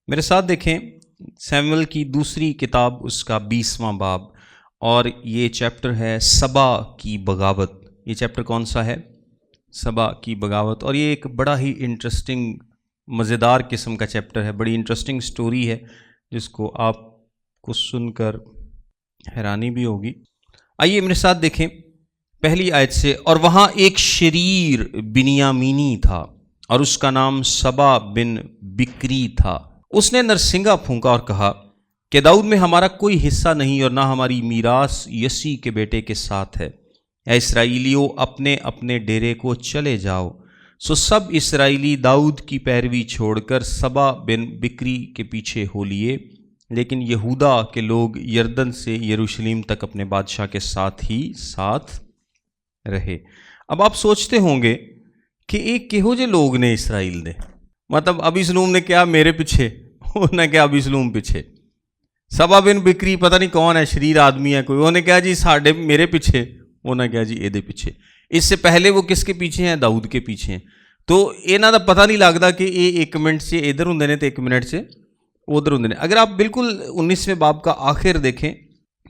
میرے ساتھ دیکھیں سیموئیل کی دوسری کتاب اس کا 20واں باب، اور یہ چیپٹر ہے سبا کی بغاوت۔ یہ چیپٹر کون سا ہے؟ سبا کی بغاوت۔ اور یہ ایک بڑا ہی انٹرسٹنگ مزیدار قسم کا چیپٹر ہے، بڑی انٹرسٹنگ سٹوری ہے جس کو آپ کو سن کر حیرانی بھی ہوگی۔ آئیے میرے ساتھ دیکھیں پہلی آیت سے۔ اور وہاں ایک شریر بنیامینی تھا اور اس کا نام سبا بن بکری تھا۔ اس نے نرسنگا پھونکا اور کہا کہ داؤد میں ہمارا کوئی حصہ نہیں اور نہ ہماری میراث یسی کے بیٹے کے ساتھ ہے۔ اے اسرائیلیوں، اپنے اپنے ڈیرے کو چلے جاؤ۔ سو سب اسرائیلی داؤد کی پیروی چھوڑ کر سبا بن بکری کے پیچھے ہو لیے، لیکن یہودا کے لوگ یردن سے یروشلم تک اپنے بادشاہ کے ساتھ ہی ساتھ رہے۔ اب آپ سوچتے ہوں گے کہ ایک کہو جے لوگ نے اسرائیل دے، مطلب ابیسلوم نے کیا میرے پیچھے، انہوں نے کیا ابیسلوم پیچھے۔ سبا بن بکری پتہ نہیں کون ہے، شریر آدمی ہے کوئی، انہوں نے کہا جی ساڈے میرے پیچھے، انہوں نے کہا جی ایدے پیچھے۔ اس سے پہلے وہ کس کے پیچھے ہیں؟ داؤد کے پیچھے ہیں۔ تو انہاں دا پتہ نہیں لگتا کہ یہ ایک منٹ سے ادھر ہوندے نے تو ایک منٹ سے ادھر ہوندے نے۔ اگر آپ بالکل 19ویں باب کا آخر دیکھیں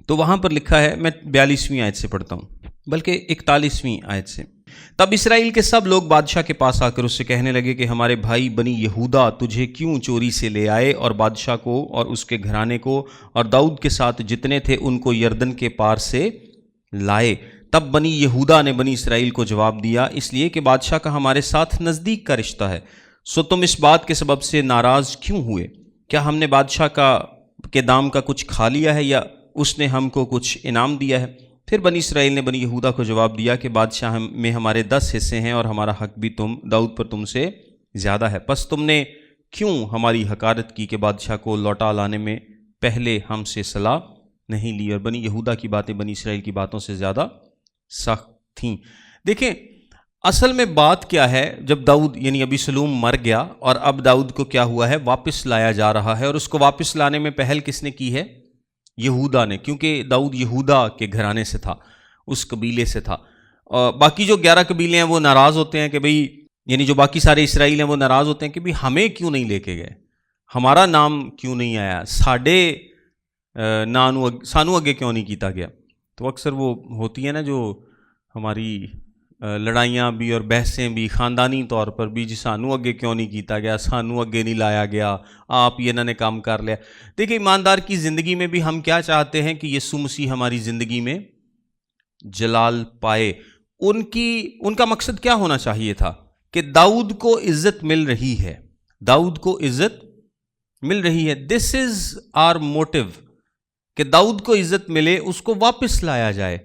تو وہاں پر لکھا ہے، میں 42ویں آیت سے پڑھتا ہوں، بلکہ 41ویں آیت سے۔ تب اسرائیل کے سب لوگ بادشاہ کے پاس آ کر اس سے کہنے لگے کہ ہمارے بھائی بنی یہودا تجھے کیوں چوری سے لے آئے اور بادشاہ کو اور اس کے گھرانے کو اور داؤد کے ساتھ جتنے تھے ان کو یردن کے پار سے لائے۔ تب بنی یہودا نے بنی اسرائیل کو جواب دیا، اس لیے کہ بادشاہ کا ہمارے ساتھ نزدیک کا رشتہ ہے، سو تم اس بات کے سبب سے ناراض کیوں ہوئے؟ کیا ہم نے بادشاہ کے دام کا کچھ کھا لیا ہے یا اس نے ہم کو کچھ انعام دیا ہے؟ پھر بنی اسرائیل نے بنی یہودا کو جواب دیا کہ بادشاہ میں ہمارے 10 حصے ہیں اور ہمارا حق بھی داؤد پر تم سے زیادہ ہے، پس تم نے کیوں ہماری حقارت کی کہ بادشاہ کو لوٹا لانے میں پہلے ہم سے صلاح نہیں لی؟ اور بنی یہودا کی باتیں بنی اسرائیل کی باتوں سے زیادہ سخت تھیں۔ دیکھیں اصل میں بات کیا ہے، جب داؤد یعنی ابیسلوم مر گیا اور اب داؤد کو کیا ہوا ہے، واپس لایا جا رہا ہے، اور اس کو واپس لانے میں پہل کس نے کی ہے؟ یہودا نے، کیونکہ داؤد یہودا کے گھرانے سے تھا، اس قبیلے سے تھا۔ اور باقی جو 11 قبیلے ہیں وہ ناراض ہوتے ہیں کہ بھئی، یعنی جو باقی سارے اسرائیل ہیں وہ ناراض ہوتے ہیں کہ بھئی ہمیں کیوں نہیں لے کے گئے، ہمارا نام کیوں نہیں آیا، ساڈے سانو اگے کیوں نہیں کیتا گیا۔ تو اکثر وہ ہوتی ہیں نا جو ہماری لڑائیاں بھی اور بحثیں بھی خاندانی طور پر بھی، جی سانو اگے کیوں نہیں کیتا گیا، سانو اگے نہیں لایا گیا، آپ یہ انہوں نے کام کر لیا۔ دیکھیں ایماندار کی زندگی میں بھی ہم کیا چاہتے ہیں کہ یسوع مسیح ہماری زندگی میں جلال پائے۔ ان کا مقصد کیا ہونا چاہیے تھا کہ داؤد کو عزت مل رہی ہے، داؤد کو عزت مل رہی ہے، دس از آر موٹیو، کہ داؤد کو عزت ملے، اس کو واپس لایا جائے۔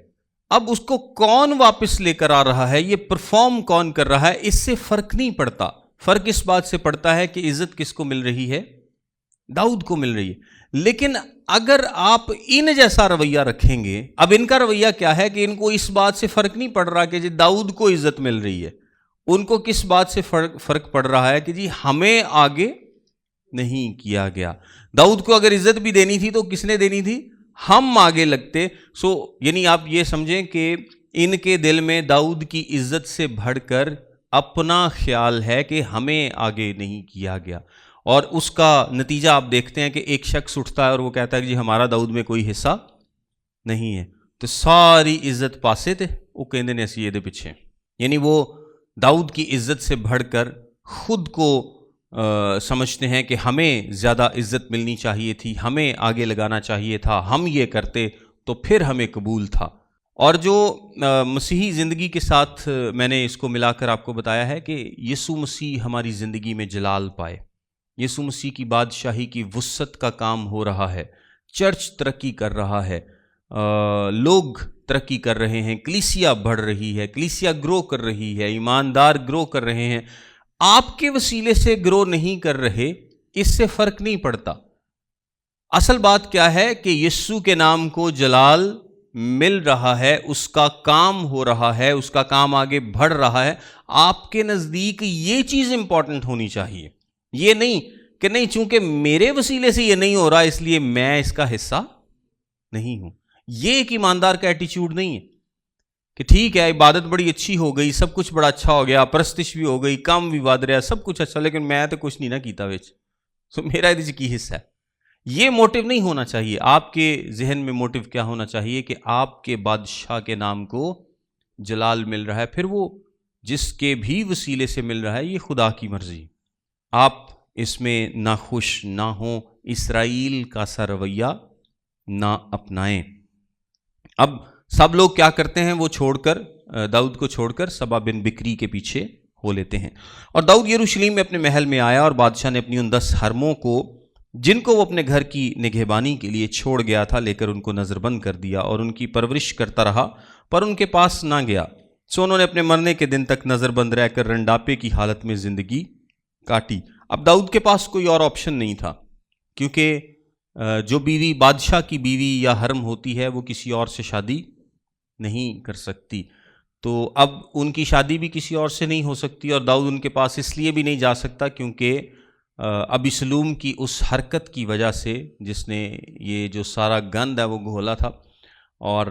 اب اس کو کون واپس لے کر آ رہا ہے، یہ پرفارم کون کر رہا ہے، اس سے فرق نہیں پڑتا۔ فرق اس بات سے پڑتا ہے کہ عزت کس کو مل رہی ہے؟ داؤد کو مل رہی ہے۔ لیکن اگر آپ ان جیسا رویہ رکھیں گے، اب ان کا رویہ کیا ہے کہ ان کو اس بات سے فرق نہیں پڑ رہا کہ جی داؤد کو عزت مل رہی ہے، ان کو کس بات سے فرق پڑ رہا ہے کہ جی ہمیں آگے نہیں کیا گیا۔ داؤد کو اگر عزت بھی دینی تھی تو کس نے دینی تھی؟ ہم آگے لگتے۔ یعنی آپ یہ سمجھیں کہ ان کے دل میں داؤد کی عزت سے بڑھ کر اپنا خیال ہے کہ ہمیں آگے نہیں کیا گیا، اور اس کا نتیجہ آپ دیکھتے ہیں کہ ایک شخص اٹھتا ہے اور وہ کہتا ہے کہ جی ہمارا داؤد میں کوئی حصہ نہیں ہے، تو ساری عزت پاسے تھے، وہ کہندے نے اسی دے پیچھے، یعنی وہ داؤد کی عزت سے بڑھ کر خود کو سمجھتے ہیں کہ ہمیں زیادہ عزت ملنی چاہیے تھی، ہمیں آگے لگانا چاہیے تھا، ہم یہ کرتے تو پھر ہمیں قبول تھا۔ اور جو مسیحی زندگی کے ساتھ میں نے اس کو ملا کر آپ کو بتایا ہے کہ یسوع مسیح ہماری زندگی میں جلال پائے، یسوع مسیح کی بادشاہی کی وسعت کا کام ہو رہا ہے، چرچ ترقی کر رہا ہے، لوگ ترقی کر رہے ہیں، کلیسیا بڑھ رہی ہے، کلیسیا گرو کر رہی ہے، ایماندار گرو کر رہے ہیں۔ آپ کے وسیلے سے گرو نہیں کر رہے، اس سے فرق نہیں پڑتا۔ اصل بات کیا ہے کہ یسوع کے نام کو جلال مل رہا ہے، اس کا کام ہو رہا ہے، اس کا کام آگے بڑھ رہا ہے۔ آپ کے نزدیک یہ چیز امپورٹنٹ ہونی چاہیے، یہ نہیں کہ نہیں چونکہ میرے وسیلے سے یہ نہیں ہو رہا اس لیے میں اس کا حصہ نہیں ہوں۔ یہ ایک ایماندار کا ایٹیچیوڈ نہیں ہے کہ ٹھیک ہے عبادت بڑی اچھی ہو گئی، سب کچھ بڑا اچھا ہو گیا، پرستش بھی ہو گئی، کام بھی بد رہا، سب کچھ اچھا، لیکن میں تو کچھ نہیں نہ کیتا وچ، میرا یہ کی حصہ ہے. یہ موٹو نہیں ہونا چاہیے. آپ کے ذہن میں موٹو کیا ہونا چاہیے کہ آپ کے بادشاہ کے نام کو جلال مل رہا ہے, پھر وہ جس کے بھی وسیلے سے مل رہا ہے یہ خدا کی مرضی. آپ اس میں نہ خوش نہ ہوں, اسرائیل کا سا رویہ نہ اپنائیں. اب سب لوگ کیا کرتے ہیں, وہ چھوڑ کر داؤد کو چھوڑ کر سبا بن بکری کے پیچھے ہو لیتے ہیں. اور داؤد یروشلم میں اپنے محل میں آیا, اور بادشاہ نے اپنی ان 10 حرموں کو جن کو وہ اپنے گھر کی نگہبانی کے لیے چھوڑ گیا تھا لے کر ان کو نظر بند کر دیا, اور ان کی پرورش کرتا رہا پر ان کے پاس نہ گیا. سو انہوں نے اپنے مرنے کے دن تک نظر بند رہ کر رنڈاپے کی حالت میں زندگی کاٹی. اب داؤد کے پاس کوئی اور آپشن نہیں تھا, کیونکہ جو بیوی بادشاہ کی بیوی یا حرم ہوتی ہے وہ کسی اور سے شادی نہیں کر سکتی. تو اب ان کی شادی بھی کسی اور سے نہیں ہو سکتی, اور داؤد ان کے پاس اس لیے بھی نہیں جا سکتا کیونکہ ابیسلوم کی اس حرکت کی وجہ سے, جس نے یہ جو سارا گند ہے وہ گھولا تھا, اور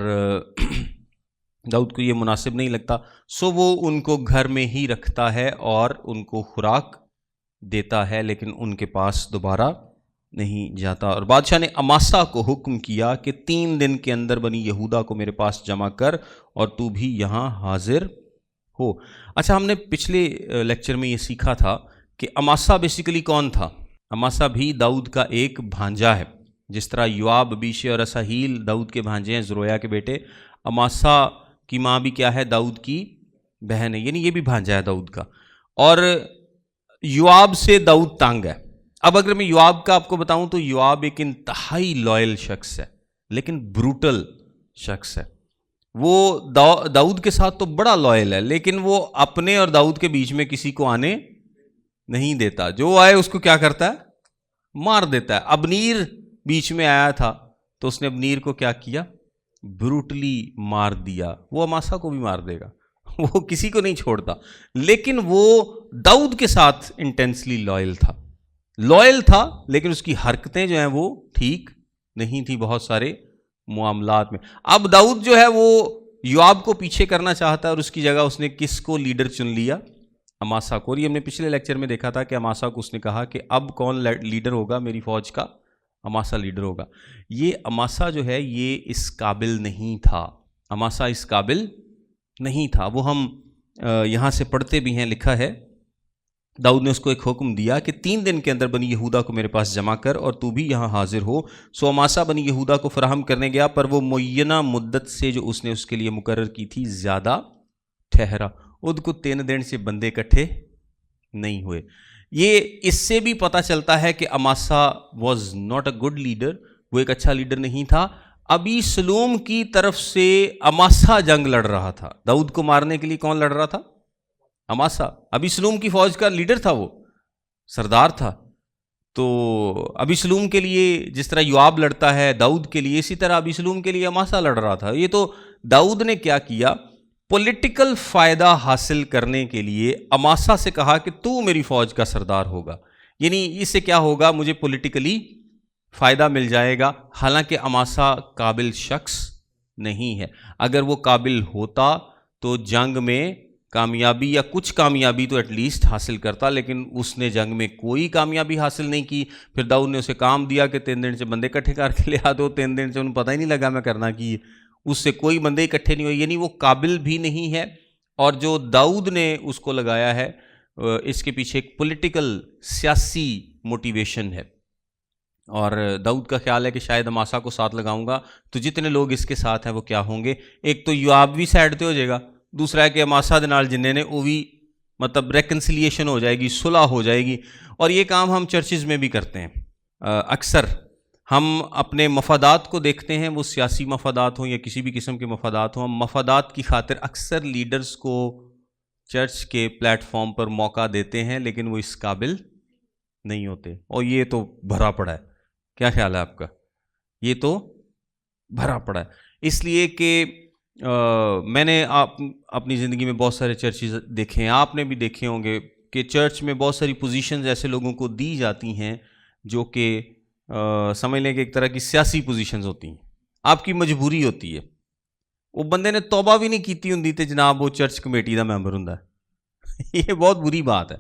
داؤد کو یہ مناسب نہیں لگتا. سو وہ ان کو گھر میں ہی رکھتا ہے اور ان کو خوراک دیتا ہے, لیکن ان کے پاس دوبارہ نہیں جاتا. اور بادشاہ نے اماسا کو حکم کیا کہ 3 دن کے اندر بنی یہودا کو میرے پاس جمع کر, اور تو بھی یہاں حاضر ہو. اچھا, ہم نے پچھلے لیکچر میں یہ سیکھا تھا کہ اماسا بیسیکلی کون تھا. اماسا بھی داؤد کا ایک بھانجا ہے, جس طرح یوآب, ابیشے اور اساہیل داؤد کے بھانجے ہیں, زرویا کے بیٹے. اماسا کی ماں بھی کیا ہے, داؤد کی بہن ہے, یعنی یہ بھی بھانجا ہے داؤد کا. اور یوآب سے داؤد تانگ ہے. اب اگر میں یوآب کا آپ کو بتاؤں تو یوآب ایک انتہائی لائل شخص ہے, لیکن بروٹل شخص ہے. وہ داؤد کے ساتھ تو بڑا لائل ہے, لیکن وہ اپنے اور داؤد کے بیچ میں کسی کو آنے نہیں دیتا. جو آئے اس کو کیا کرتا ہے, مار دیتا ہے. ابنیر بیچ میں آیا تھا تو اس نے ابنیر کو کیا کیا, بروٹلی مار دیا. وہ اماسا کو بھی مار دے گا, وہ کسی کو نہیں چھوڑتا. لیکن وہ داؤد کے ساتھ انٹینسلی لائل تھا, لیکن اس کی حرکتیں جو ہیں وہ ٹھیک نہیں تھی بہت سارے معاملات میں. اب داؤد جو ہے وہ یوآب کو پیچھے کرنا چاہتا ہے, اور اس کی جگہ اس نے کس کو لیڈر چن لیا, اماسا کو. اور یہ ہم نے پچھلے لیکچر میں دیکھا تھا کہ اماسا کو اس نے کہا کہ اب کون لیڈر ہوگا میری فوج کا, اماسا لیڈر ہوگا. یہ اماسا جو ہے یہ اس قابل نہیں تھا, اماسا اس قابل نہیں تھا. وہ ہم یہاں سے پڑھتے بھی ہیں, لکھا ہے داؤد نے اس کو ایک حکم دیا کہ 3 دن کے اندر بنی یہودا کو میرے پاس جمع کر, اور تو بھی یہاں حاضر ہو. سو اماسا بنی یہودا کو فراہم کرنے گیا, پر وہ معینہ مدت سے جو اس نے اس کے لیے مقرر کی تھی زیادہ ٹھہرا. ان کو 3 دن سے بندے اکٹھے نہیں ہوئے. یہ اس سے بھی پتہ چلتا ہے کہ Amasa was not a good leader, وہ ایک اچھا لیڈر نہیں تھا. ابیسلوم کی طرف سے اماسا جنگ لڑ رہا تھا. داؤد کو مارنے کے لیے کون لڑ رہا تھا, اماسا. ابیسلوم کی فوج کا لیڈر تھا, وہ سردار تھا. تو ابیسلوم کے لیے جس طرح یوآب لڑتا ہے داؤد کے لیے, اسی طرح ابیسلوم کے لیے اماسا لڑ رہا تھا. یہ تو داؤد نے کیا کیا, پولیٹیکل فائدہ حاصل کرنے کے لیے اماسا سے کہا کہ تو میری فوج کا سردار ہوگا. یعنی اس سے کیا ہوگا, مجھے پولیٹیکلی فائدہ مل جائے گا. حالانکہ اماسا قابل شخص نہیں ہے. اگر وہ قابل ہوتا تو جنگ میں کامیابی یا کچھ کامیابی تو ایٹ لیسٹ حاصل کرتا, لیکن اس نے جنگ میں کوئی کامیابی حاصل نہیں کی. پھر داؤد نے اسے کام دیا کہ 3 دن سے بندے اکٹھے کر کے لے آ دو. 3 دن سے انہیں پتہ ہی نہیں لگا میں کرنا کی, اس سے کوئی بندے اکٹھے نہیں ہوئے. یعنی وہ قابل بھی نہیں ہے, اور جو داؤد نے اس کو لگایا ہے اس کے پیچھے ایک پولیٹیکل سیاسی موٹیویشن ہے. اور داؤد کا خیال ہے کہ شاید اماسا کو ساتھ لگاؤں گا تو جتنے لوگ اس کے ساتھ ہیں وہ کیا ہوں گے, ایک تو یوآب بھی سائڈ پہ ہو جائے گا, دوسرا ہے کہ اماسا دے نال جننے نے وہ بھی مطلب ریکنسیلیشن ہو جائے گی, صلح ہو جائے گی. اور یہ کام ہم چرچز میں بھی کرتے ہیں. اکثر ہم اپنے مفادات کو دیکھتے ہیں, وہ سیاسی مفادات ہوں یا کسی بھی قسم کے مفادات ہوں, ہم مفادات کی خاطر اکثر لیڈرز کو چرچ کے پلیٹ فارم پر موقع دیتے ہیں, لیکن وہ اس قابل نہیں ہوتے. اور یہ تو بھرا پڑا ہے. کیا خیال ہے آپ کا, یہ تو بھرا پڑا ہے. اس لیے کہ میں نے اپنی زندگی میں بہت سارے چرچز دیکھے ہیں, آپ نے بھی دیکھے ہوں گے کہ چرچ میں بہت ساری پوزیشنز ایسے لوگوں کو دی جاتی ہیں جو کہ سمجھ لیں کہ ایک طرح کی سیاسی پوزیشنز ہوتی ہیں, آپ کی مجبوری ہوتی ہے. وہ بندے نے توبہ بھی نہیں کیتی ہوں تے جناب وہ چرچ کمیٹی دا ممبر ہوں. یہ بہت بری بات ہے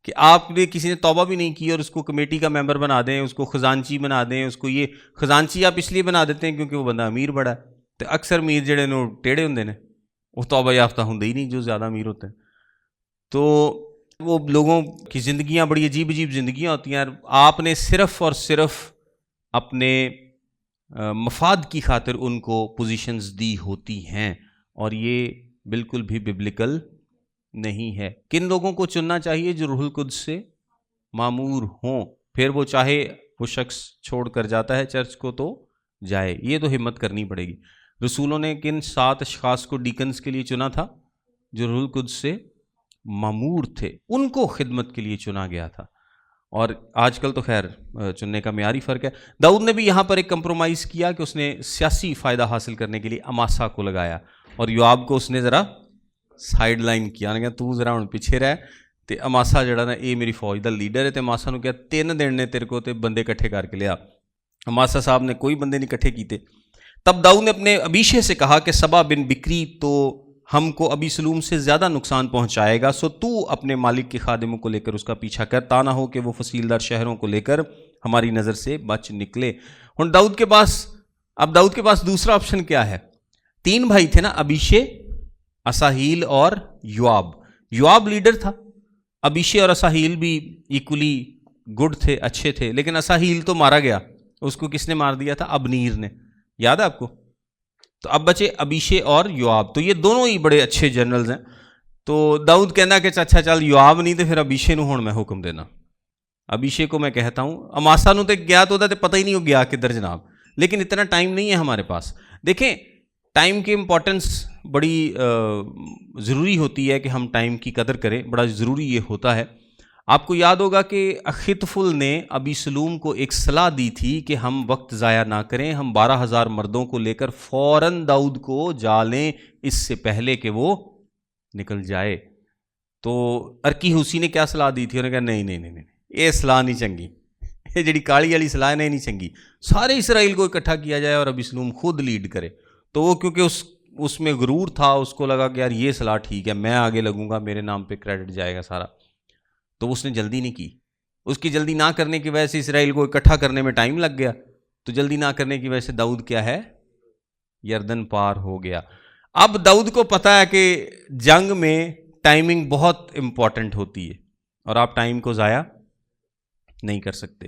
کہ آپ نے کسی نے توبہ بھی نہیں کی اور اس کو کمیٹی کا ممبر بنا دیں, اس کو خزانچی بنا دیں, اس کو یہ خزانچی آپ اس لیے بنا دیتے ہیں کیونکہ وہ بندہ امیر بڑا ہے. تو اکثر امیر جڑے نے ٹیڑے ہوندے نے, وہ توبہ یافتہ ہوندے ہی نہیں جو زیادہ امیر ہوتے ہیں. تو وہ لوگوں کی زندگیاں بڑی عجیب عجیب زندگیاں ہوتی ہیں. آپ نے صرف اور صرف اپنے مفاد کی خاطر ان کو پوزیشنز دی ہوتی ہیں, اور یہ بالکل بھی ببلکل نہیں ہے. کن لوگوں کو چننا چاہیے؟ جو روح القدس سے معمور ہوں. پھر وہ چاہے وہ شخص چھوڑ کر جاتا ہے چرچ کو تو جائے, یہ تو ہمت کرنی پڑے گی. رسولوں نے کن 7 اشخاص کو ڈیکنز کے لیے چنا تھا؟ جو روح القدس سے معمور تھے, ان کو خدمت کے لیے چنا گیا تھا. اور آج کل تو خیر چننے کا معیاری فرق ہے. داؤد نے بھی یہاں پر ایک کمپرومائز کیا کہ اس نے سیاسی فائدہ حاصل کرنے کے لیے اماسا کو لگایا, اور یوآب کو اس نے ذرا سائڈ لائن کیا, کہ تو ذرا ہن پیچھے رہ, تے اماسا جڑا نا یہ میری فوج دا لیڈر ہے. تے اماسا نو کہا 3 دن نے تیرے کو تے بندے کٹھے کر کے لیا. اماسا صاحب نے کوئی بندے نہیں کٹھے کیتے. تب داؤد نے اپنے ابیشے سے کہا کہ سبا بن بکری تو ہم کو ابی سلوم سے زیادہ نقصان پہنچائے گا, سو تو اپنے مالک کے خادموں کو لے کر اس کا پیچھا کر, تا نہ ہو کہ وہ فصیلدار شہروں کو لے کر ہماری نظر سے بچ نکلے. ہن داؤد کے پاس دوسرا آپشن کیا ہے؟ 3 بھائی تھے نا, ابیشے, اساہیل اور یوآب. یوآب لیڈر تھا, ابیشے اور اساہیل بھی ایکولی گڈ تھے, اچھے تھے. لیکن اساہیل تو مارا گیا, اس کو کس نے مار دیا تھا؟ ابنیر نے. یاد ہے آپ کو؟ تو اب بچے ابیشے اور یوآب, تو یہ دونوں ہی بڑے اچھے جنرلز ہیں. تو داؤد کہنا کہ اچھا چل یوآب نہیں تو پھر ابیشے نو ہن میں حکم دینا. ابیشے کو میں کہتا ہوں, اماسا نو تے گیا تو پتہ ہی نہیں ہو گیا کدھر جناب. لیکن اتنا ٹائم نہیں ہے ہمارے پاس. دیکھیں ٹائم کی امپورٹنس بڑی ضروری ہوتی ہے کہ ہم ٹائم کی قدر کریں, بڑا ضروری یہ ہوتا ہے. آپ کو یاد ہوگا کہ اخیتوفل نے ابی سلوم کو ایک صلاح دی تھی کہ ہم وقت ضائع نہ کریں, ہم 12,000 مردوں کو لے کر فوراً داؤد کو جا لیں اس سے پہلے کہ وہ نکل جائے. تو ارکی حوسی نے کیا صلاح دی تھی؟ انہوں نے کہا نہیں یہ صلاح نہیں چنگی, یہ جڑی کالی والی صلاح نہیں چنگی, سارے اسرائیل کو اکٹھا کیا جائے اور ابی سلوم خود لیڈ کرے. تو وہ کیونکہ اس میں غرور تھا, اس کو لگا کہ یار یہ صلاح ٹھیک ہے, میں آگے لگوں گا, میرے نام پہ کریڈٹ جائے گا سارا. تو اس نے جلدی نہیں کی. اس کی جلدی نہ کرنے کی وجہ سے اسرائیل کو اکٹھا کرنے میں ٹائم لگ گیا. تو جلدی نہ کرنے کی وجہ سے داؤد کیا ہے؟ یردن پار ہو گیا. اب داؤد کو پتا ہے کہ جنگ میں ٹائمنگ بہت امپورٹنٹ ہوتی ہے, اور آپ ٹائم کو ضائع نہیں کر سکتے,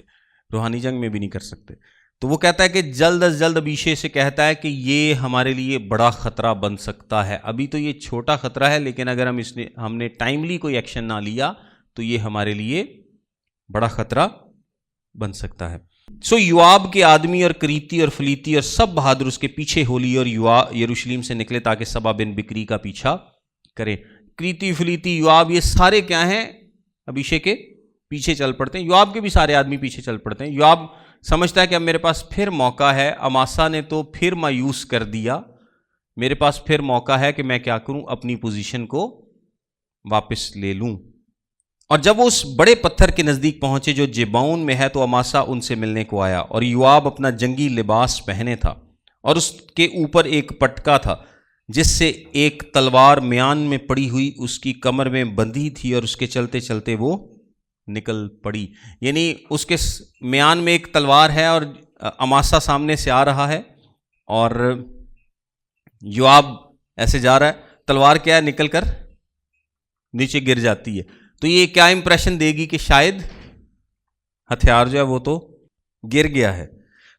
روحانی جنگ میں بھی نہیں کر سکتے. تو وہ کہتا ہے کہ جلد از جلد ابیشے سے کہتا ہے کہ یہ ہمارے لیے بڑا خطرہ بن سکتا ہے. ابھی تو یہ چھوٹا خطرہ ہے, لیکن اگر ہم نے ٹائملی کوئی ایکشن نہ لیا تو یہ ہمارے لیے بڑا خطرہ بن سکتا ہے. سو یوآب کے آدمی اور کریتی اور فلیتی اور سب بہادر اس کے پیچھے ہو لیے, اور یروشلم سے نکلے تاکہ سبا بن بکری کا پیچھا کریں. کریتی, فلیتی, یوآب, یہ سارے کیا ہیں؟ ابیشے کے پیچھے چل پڑتے ہیں. یوآب کے بھی سارے آدمی پیچھے چل پڑتے ہیں. یوآب سمجھتا ہے کہ اب میرے پاس پھر موقع ہے, اماسا نے تو پھر مایوس کر دیا, میرے پاس پھر موقع ہے کہ میں کیا کروں, اپنی پوزیشن کو واپس لے لوں. اور جب وہ اس بڑے پتھر کے نزدیک پہنچے جو جباؤن میں ہے, تو اماسا ان سے ملنے کو آیا, اور یوآب اپنا جنگی لباس پہنے تھا, اور اس کے اوپر ایک پٹکا تھا جس سے ایک تلوار میان میں پڑی ہوئی اس کی کمر میں بندھی تھی, اور اس کے چلتے چلتے وہ نکل پڑی. یعنی اس کے میان میں ایک تلوار ہے اور اماسا سامنے سے آ رہا ہے, اور یوآب ایسے جا رہا ہے, تلوار کیا ہے؟ نکل کر نیچے گر جاتی ہے. تو یہ کیا امپریشن دے گی کہ شاید ہتھیار جو ہے وہ تو گر گیا ہے.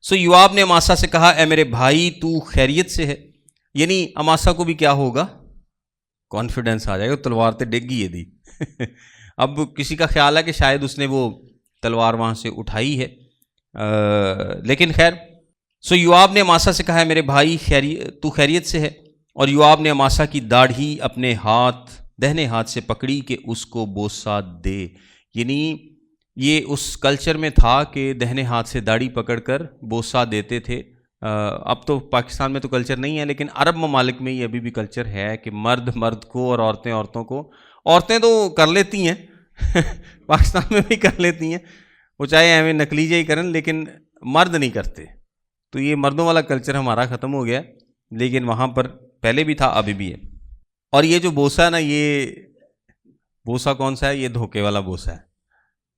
سو یوآب نے اماسا سے کہا, اے میرے بھائی تو خیریت سے ہے. یعنی اماسا کو بھی کیا ہوگا؟ کانفیڈنس آ جائے گا, تلوار تے ڈگ گئی ہے دی. اب کسی کا خیال ہے کہ شاید اس نے وہ تلوار وہاں سے اٹھائی ہے, لیکن خیر. سو یوآب نے اماسا سے کہا, ہے میرے بھائی تو خیریت سے ہے. اور یوآب نے اماسا کی داڑھی اپنے دہنے ہاتھ سے پکڑی کہ اس کو بوسہ دے. یعنی یہ اس کلچر میں تھا کہ دہنے ہاتھ سے داڑھی پکڑ کر بوسہ دیتے تھے. اب تو پاکستان میں تو کلچر نہیں ہے, لیکن عرب ممالک میں یہ ابھی بھی کلچر ہے کہ مرد کو اور عورتیں کو, عورتیں تو کر لیتی ہیں پاکستان میں بھی کر لیتی ہیں, وہ چاہے ایویں نقلی جے ہی کریں, لیکن مرد نہیں کرتے. تو یہ مردوں والا کلچر ہمارا ختم ہو گیا, لیکن وہاں پر پہلے بھی تھا, ابھی بھی ہے. اور یہ جو بوسہ نا, یہ بوسا کون سا ہے؟ یہ دھوکے والا بوسا ہے.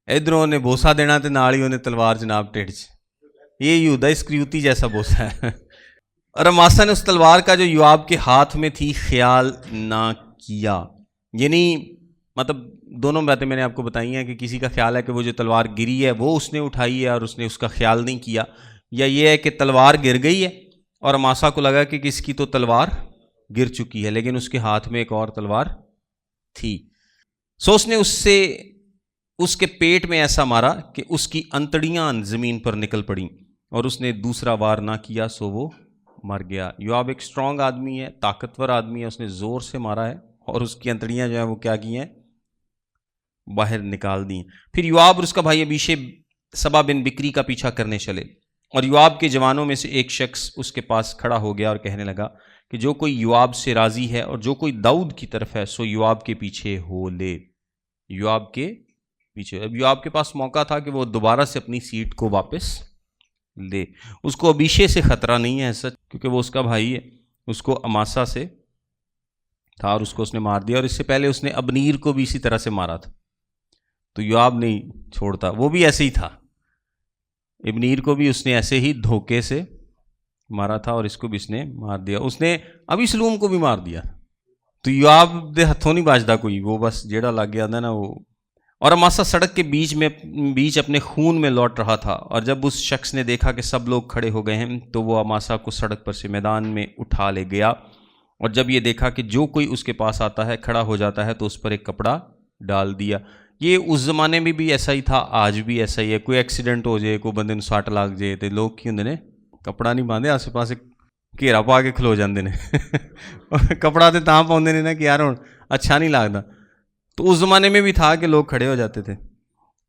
ادھر انہیں بوسا دینا تے نال ہی انہیں تلوار جناب ٹیڑھ چ. یہ یہودا اسکریوتی جیسا بوسا ہے. اور اماسا نے اس تلوار کا جو یوآب کے ہاتھ میں تھی خیال نہ کیا. یعنی مطلب دونوں باتیں میں نے آپ کو بتائی ہیں کہ کسی کا خیال ہے کہ وہ جو تلوار گری ہے وہ اس نے اٹھائی ہے اور اس نے اس کا خیال نہیں کیا، یا یہ ہے کہ تلوار گر گئی ہے اور اماسا کو لگا کہ کس کی تو تلوار گر چکی ہے، لیکن اس کے ہاتھ میں ایک اور تلوار تھی. سو اس نے اس کے پیٹ میں ایسا مارا کہ اس کی انتڑیاں زمین پر نکل پڑیں اور اس نے دوسرا وار نہ کیا، سو وہ مر گیا. یوآب ایک اسٹرانگ آدمی ہے، طاقتور آدمی ہے، اس نے زور سے مارا ہے اور اس کی انتڑیاں جو ہیں وہ کیا کی ہیں؟ باہر نکال دی. پھر یوآب اور اس کا بھائی ابیشے سبا بن بکری کا پیچھا کرنے چلے، اور یوآب کے جوانوں میں سے ایک شخص اس کے پاس کھڑا ہو گیا اور کہنے لگا کہ جو کوئی یوآب سے راضی ہے اور جو کوئی داؤد کی طرف ہے سو یوآب کے پیچھے ہو لے. یوآب کے پیچھے. اب یوآب کے پاس موقع تھا کہ وہ دوبارہ سے اپنی سیٹ کو واپس لے. اس کو ابیشے سے خطرہ نہیں ہے سچ، کیونکہ وہ اس کا بھائی ہے. اس کو اماسا سے تھا اور اس کو اس نے مار دیا، اور اس سے پہلے اس نے ابنیر کو بھی اسی طرح سے مارا تھا. تو یوآب نہیں چھوڑتا، وہ بھی ایسے ہی تھا. ابنیر کو بھی اس نے ایسے ہی دھوکے سے مارا تھا اور اس کو بھی اس نے مار دیا. اس نے ابھی سلوم کو بھی مار دیا. تو یوآب دے ہتھوں نہیں باجدا کوئی، وہ بس جیڑا لگ گیا تھا نا وہ. اور اماسا سڑک کے بیچ اپنے خون میں لوٹ رہا تھا، اور جب اس شخص نے دیکھا کہ سب لوگ کھڑے ہو گئے ہیں تو وہ اماسا کو سڑک پر سے میدان میں اٹھا لے گیا، اور جب یہ دیکھا کہ جو کوئی اس کے پاس آتا ہے کھڑا ہو جاتا ہے تو اس پر ایک کپڑا ڈال دیا. یہ اس زمانے میں بھی ایسا ہی تھا، آج بھی ایسا ہی ہے. کوئی ایکسیڈنٹ ہو جائے، کوئی بندے نوں سٹ لگ جائے تو لوگ کی ہوندے نے کپڑا نہیں باندھے، آسے پاسے گھیرا پا کے کھلو جاندے نے. کپڑا تو تاں پاؤندے نے نا کہ یار ہن اچھا نہیں لگتا. تو اس زمانے میں بھی تھا کہ لوگ کھڑے ہو جاتے تھے.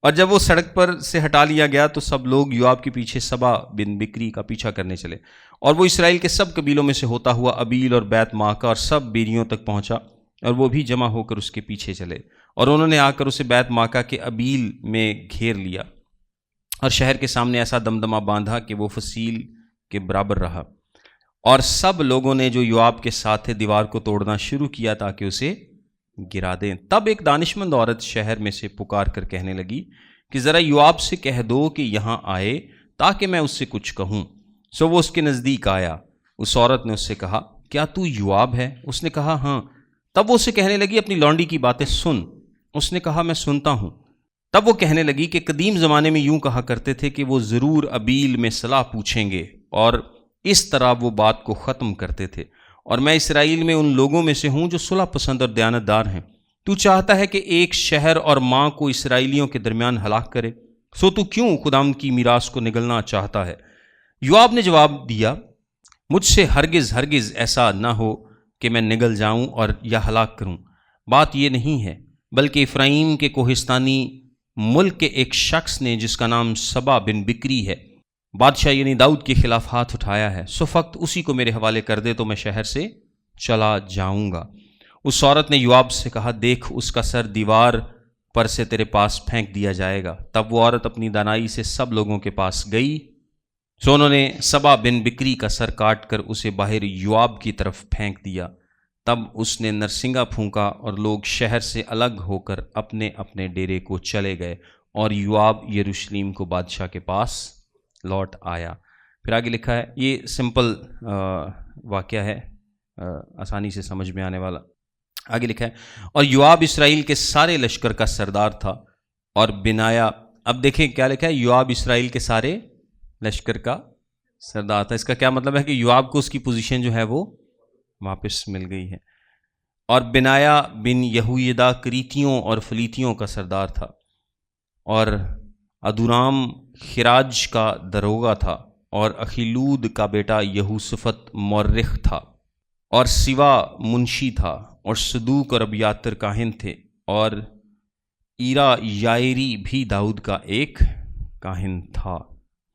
اور جب وہ سڑک پر سے ہٹا لیا گیا تو سب لوگ یوآب کے پیچھے سبا بن بکری کا پیچھا کرنے چلے، اور وہ اسرائیل کے سب قبیلوں میں سے ہوتا ہوا ابیل اور بیت ماکا اور سب بیریوں تک پہنچا، اور وہ بھی جمع ہو کر اس کے پیچھے چلے. اور انہوں نے آ کر اسے بیت ماکا کے ابیل میں گھیر لیا اور شہر کے سامنے ایسا دمدمہ باندھا کہ وہ فصیل کے برابر رہا. اور سب لوگوں نے جو یوآب کے ساتھ تھے دیوار کو توڑنا شروع کیا تاکہ اسے گرا دیں. تب ایک دانشمند عورت شہر میں سے پکار کر کہنے لگی کہ ذرا یوآب سے کہہ دو کہ یہاں آئے تاکہ میں اس سے کچھ کہوں. سو وہ اس کے نزدیک آیا. اس عورت نے اس سے کہا کیا تو یوآب ہے؟ اس نے کہا ہاں. تب وہ اسے کہنے لگی اپنی لونڈی کی باتیں سن. اس نے کہا میں سنتا ہوں. تب وہ کہنے لگی کہ قدیم زمانے میں یوں کہا کرتے تھے کہ وہ ضرور ابیل میں صلاح پوچھیں گے، اور اس طرح وہ بات کو ختم کرتے تھے. اور میں اسرائیل میں ان لوگوں میں سے ہوں جو صلح پسند اور دیانتدار ہیں. تو چاہتا ہے کہ ایک شہر اور ماں کو اسرائیلیوں کے درمیان ہلاک کرے، سو تو کیوں خداوند کی میراث کو نگلنا چاہتا ہے؟ یوآب نے جواب دیا مجھ سے ہرگز ہرگز ایسا نہ ہو کہ میں نگل جاؤں اور یا ہلاک کروں. بات یہ نہیں ہے، بلکہ افرائیم کے کوہستانی ملک کے ایک شخص نے جس کا نام سبا بن بکری ہے بادشاہ یعنی داؤد کے خلاف ہاتھ اٹھایا ہے. سو فقط اسی کو میرے حوالے کر دے تو میں شہر سے چلا جاؤں گا. اس عورت نے یوآب سے کہا دیکھ اس کا سر دیوار پر سے تیرے پاس پھینک دیا جائے گا. تب وہ عورت اپنی دانائی سے سب لوگوں کے پاس گئی. سو انہوں نے سبا بن بکری کا سر کاٹ کر اسے باہر یوآب کی طرف پھینک دیا. تب اس نے نرسنگا پھونکا اور لوگ شہر سے الگ ہو کر اپنے اپنے ڈیرے کو چلے گئے، اور یوآب یروشلم کو بادشاہ کے پاس لوٹ آیا. پھر آگے لکھا ہے، یہ سمپل واقعہ ہے، آسانی سے سمجھ میں آنے والا. آگے لکھا ہے اور یوآب اسرائیل کے سارے لشکر کا سردار تھا، اور بنایا. اب دیکھیں کیا لکھا ہے، یوآب اسرائیل کے سارے لشکر کا سردار تھا. اس کا کیا مطلب ہے کہ یوآب کو اس کی پوزیشن جو ہے وہ واپس مل گئی ہے. اور بنایا بن یہویدا کریتیوں اور فلیتیوں کا سردار تھا، اور ادورام خراج کا دروگا تھا، اور اخیلود کا بیٹا یہوسفت مورخ تھا، اور سوا منشی تھا، اور صدوق اور ابیاتر کاہن تھے، اور ایرا یائری بھی داؤد کا ایک کاہن تھا.